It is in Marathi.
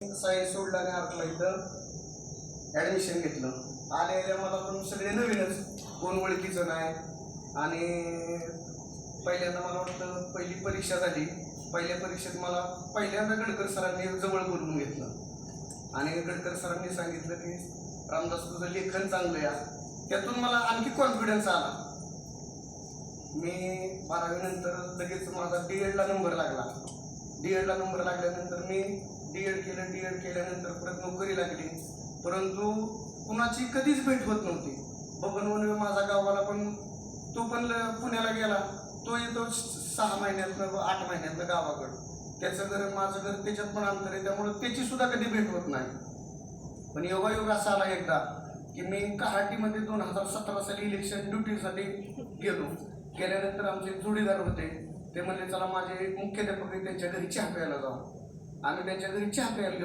सायन्स सोडला आणि आर्टला इथं ॲडमिशन घेतलं. आले मला पण सगळे नवीनच, कोण ओळखीचं नाही. आणि पहिल्यांदा मला वाटतं पहिली परीक्षा झाली. पहिल्या परीक्षेत मला पहिल्यांदा गडकर सरांनी जवळ बोलवून घेतलं आणि गडकर सरांनी सांगितलं की रामदास तुझं लेखन चांगलं आहे. त्यातून मला आणखी कॉन्फिडन्स आला. मी 12वी नंतर लगेच माझा D.Edला नंबर लागला. D.Edला नंबर लागल्यानंतर मी D.Ed केलं. D.Ed केल्यानंतर परत नोकरी लागली. परंतु कुणाची कधीच भेट होत नव्हती. बबन वनवे माझा गावाला पण, तो पण पुण्याला गेला. तो येतो 6 महिन्यातनं 8 महिन्यातनं गावाकडं. त्याचं घर माझं घर त्याच्यात पण अंतर आहे, त्यामुळे त्याची सुद्धा कधी भेट होत नाही. पण योगायोग असा आला एकदा की मी कहाटीमध्ये 2017 साली इलेक्शन ड्युटीसाठी गेलो. गेल्यानंतर आमचे जोडीदार होते. ते म्हणले चला माझे मुख्याध्यापक त्यांच्या घरी चहा प्यायला जाऊ. आम्ही त्यांच्या घरी चहा प्यायला गेलो.